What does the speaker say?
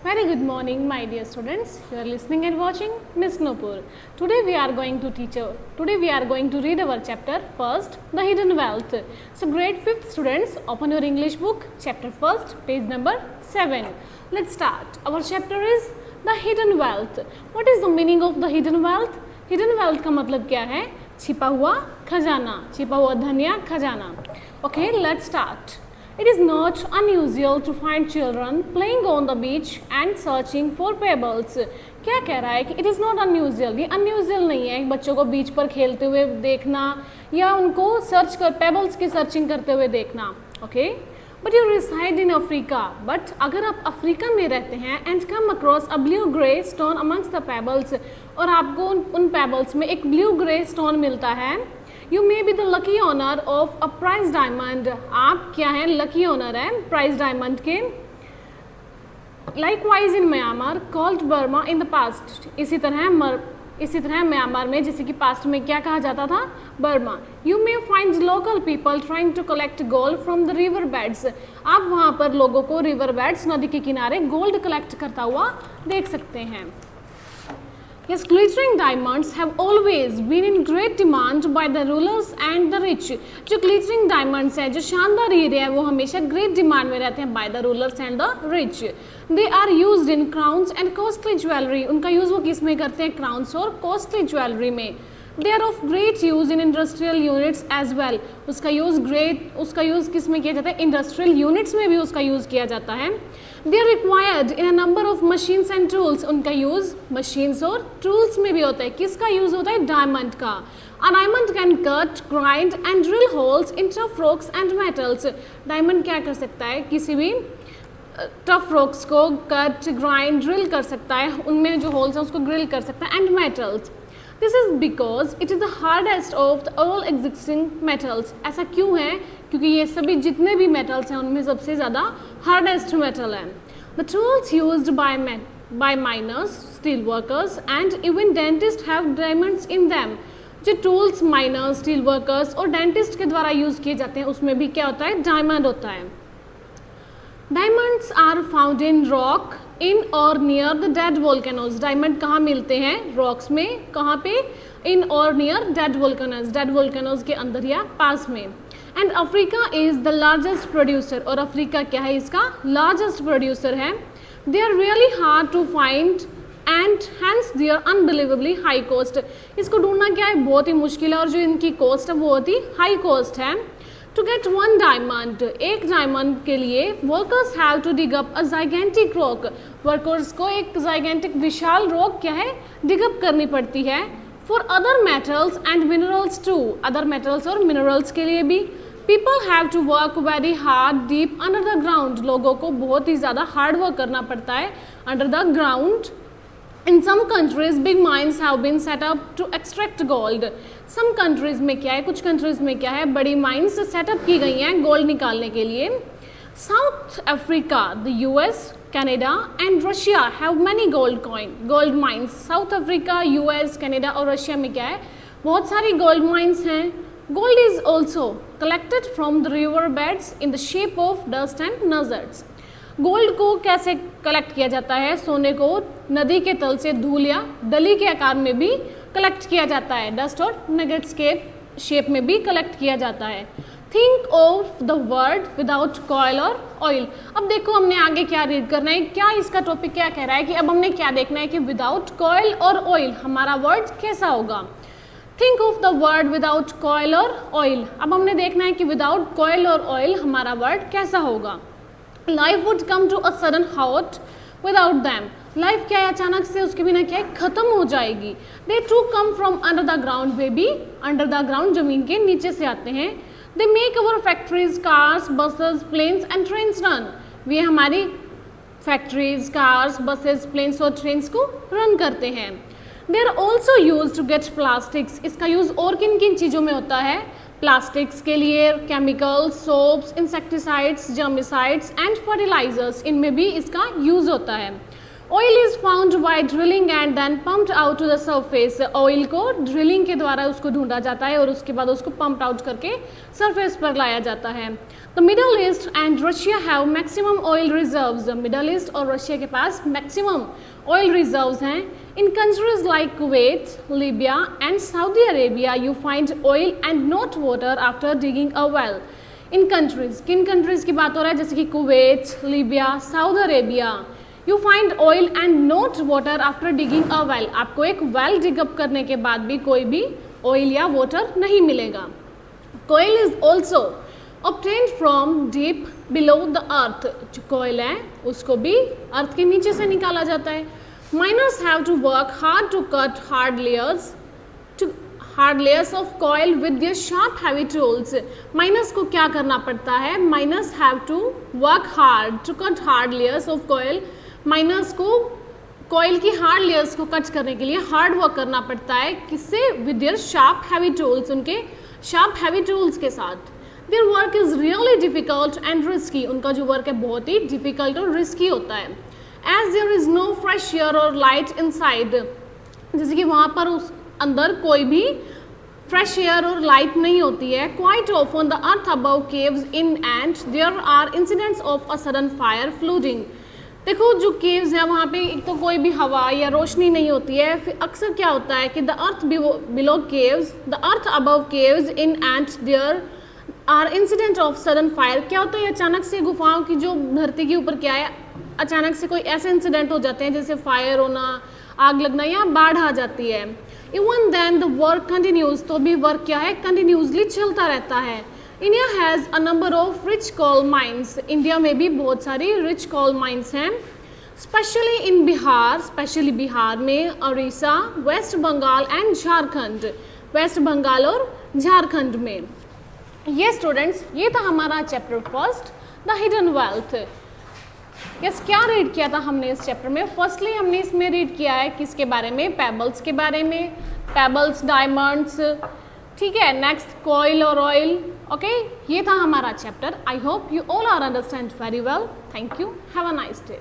Very good morning, my dear students. You are listening and watching Miss Nupur. Today we are going to read our chapter first, The Hidden Wealth. So grade 5th students, open your English book, chapter first, page number 7. Let's start. Our chapter is The Hidden Wealth. What is the meaning of the hidden wealth? Hidden wealth का मतलब क्या है? छिपा हुआ खजाना, छिपा हुआ धन या खजाना. Okay, let's start. It is not unusual to find children playing on the beach and searching for pebbles. क्या कह रहा है कि it is not unusual, ये unusual नहीं है बच्चों को बीच पर खेलते हुए देखना या उनको सर्च कर pebbles की सर्चिंग करते हुए देखना. Okay? But you reside in Africa. But अगर आप अफ्रीका में रहते हैं and come across a blue grey stone amongst the pebbles और आपको उन pebbles में एक blue grey stone मिलता है, You may be the lucky owner of a prize diamond. आप क्या हैं? Lucky owner है prize diamond के. Likewise in Myanmar, called Burma in the past. इसी तरह म्यांमार में जैसे कि पास्ट में क्या कहा जाता था? Burma. You may find local people trying to collect gold from the river beds. आप वहाँ पर लोगों को river beds नदी के किनारे गोल्ड कलेक्ट करता हुआ देख सकते हैं. Yes, glittering diamonds have always been in great demand by the rulers and the rich. जो glittering diamonds हैं, जो शानदार हीरे हैं, वो हमेशा great demand में रहते हैं by the rulers and the rich. They are used in crowns and costly jewelry. उनका यूज़ वो किस में करते हैं? crowns और costly jewelry में. They are of great use in industrial units as well. उसका यूज़ किस में किया जाता है? इंडस्ट्रियल यूनिट्स में भी उसका यूज़ किया जाता है. They are required in a number of machines and tools. उनका यूज़ मशीन्स और टूल्स में भी होता है. किसका यूज़ होता है? डायमंड का. A diamond can cut, grind and drill holes in tough rocks and metals. Diamond क्या कर सकता है? किसी भी टफ रॉक्स को कट, ग्राइंड, ड्रिल कर सकता है. उनमें जो होल्स हैं उसको ग्रिल कर सकता है. And metals. This is because it is the hardest of the all existing metals. ऐसा क्यों है? क्योंकि ये सभी जितने भी metals हैं उनमें सबसे ज़्यादा hardest metal है. The tools used by miners, steel workers and even dentists have diamonds in them. जो tools miners, steel workers और dentist के द्वारा यूज़ किए जाते हैं उसमें भी क्या होता है? diamond होता है. Diamonds are found in rock in or near the dead volcanoes. Diamond कहाँ मिलते हैं? rocks में. कहाँ पे? in or near dead volcanoes. dead volcanoes के अंदर या पास में. And Africa is the largest producer. और अफ्रीका क्या है? इसका largest producer है. They are really hard to find and hence they are unbelievably high cost. इसको ढूंढना क्या है? बहुत ही मुश्किल है और जो इनकी cost है वो बहुत ही high cost है. To get one diamond, एक डायमंड के लिए workers have to dig up a gigantic rock. Workers को एक gigantic विशाल rock क्या है? dig up करनी पड़ती है. For other metals and minerals too. Other metals और minerals के लिए भी. People have to work very hard deep under the ground. लोगों को बहुत ही ज़्यादा hard work करना पड़ता है under the ground. In some countries, big mines have been set up to extract gold. Some countries में क्या है? कुछ countries में क्या है? बड़ी mines set up की गई हैं gold निकालने के लिए. South Africa, the US, Canada and Russia have many gold mines. South Africa, US, Canada और Russia में क्या है? बहुत सारी gold mines हैं. Gold is also collected from the river beds in the shape of dust and nuggets. Gold को कैसे collect किया जाता है? सोने को नदी के तल से धूल या डली के आकार में भी कलेक्ट किया जाता है. डस्ट और नगेट्स के शेप में भी कलेक्ट किया जाता है. Think of the word without coil और ऑयल. अब देखो हमने आगे क्या रीड करना है. क्या इसका टॉपिक क्या कह रहा है कि अब हमने क्या देखना है कि विदाउट कॉयल और ऑयल हमारा वर्ड कैसा होगा. Think of the word without coil और ऑयल. अब हमने देखना है कि विदाउट कॉयल और ऑयल हमारा वर्ड कैसा होगा. Life would come to a sudden halt without them. Life क्या है? अचानक से उसके बिना क्या है? खत्म हो जाएगी. They too come from under the ground. वे भी under the ground जमीन के नीचे से आते हैं. They make our factories, cars, buses, planes and trains run. वे हमारी factories, cars, buses, planes और trains को run करते हैं. They are also used to get plastics. इसका यूज़ और किन किन चीज़ों में होता है? प्लास्टिक्स के लिए, chemicals, soaps, insecticides, germicides and fertilizers, इनमें भी इसका यूज़ होता है. Oil is found by drilling and then pumped out to the surface. Oil को ड्रिलिंग के द्वारा उसको ढूंढा जाता है और उसके बाद उसको पंप आउट करके सरफेस पर लाया जाता है। The Middle East and Russia have maximum oil reserves. Middle East और रशिया के पास मैक्सिमम ऑयल रिजर्व्स हैं। In countries like Kuwait, Libya and Saudi Arabia you find oil and not water after digging a well. In countries, किन countries की बात हो रहा है, जैसे कि Kuwait, Libya, Saudi Arabia. You find oil and not water after digging a well. आपको एक वेल डिगअप करने के बाद भी कोई भी ऑयल या वाटर नहीं मिलेगा। Coal is also obtained from deep below the earth। जो कोयल है उसको भी अर्थ के नीचे से निकाला जाता है। Miners have to work hard to cut hard layers of coil with their sharp heavy tools। Miners को क्या करना पड़ता है? Miners have to work hard to cut hard layers of coil। Miners को कोयल की हार्ड लेयर्स को cut करने के लिए हार्ड वर्क करना पड़ता है। किससे? With their sharp heavy tools, उनके शार्प हैवी टूल्स के साथ। Their work is really difficult and risky. उनका जो वर्क है बहुत ही डिफिकल्ट और रिस्की होता है। As there is no fresh air और लाइट इनसाइड। जैसे कि वहाँ पर उस अंदर कोई भी फ्रेश एयर और लाइट नहीं होती है। Quite often the earth above caves in and there are incidents of a sudden fire flooding. देखो जो केव्स हैं वहाँ पे एक तो कोई भी हवा या रोशनी नहीं होती है। फिर अक्सर क्या होता है कि the earth below caves, the earth above caves in and there are incident of sudden fire. क्या होता है? अचानक से गुफाओं की जो धरती के ऊपर क्या है, अचानक से कोई ऐसे इंसिडेंट हो जाते हैं जैसे फायर होना, आग लगना या बाढ़ आ जाती है। Even then the work continues. तो भी वर्क क्या है? कंटिन्यूसली चलता रहता है। India has a number of rich coal mines. India में भी बहुत सारी रिच कोल माइंस हैं। Specially in Bihar, specially Bihar में, उड़ीसा, वेस्ट बंगाल एंड झारखंड। वेस्ट बंगाल और झारखंड में। ये स्टूडेंट्स, ये था हमारा chapter first, the hidden wealth. Yes, क्या रीड किया था हमने इस चैप्टर में? फर्स्टली हमने इसमें रीड किया है किसके बारे में? पेबल्स के बारे में, पेबल्स, डायमंड्स, ठीक है। नेक्स्ट कॉइल और ऑयल। ओके, ये था हमारा chapter. I hope you all are understand very well. Thank you, have a nice day.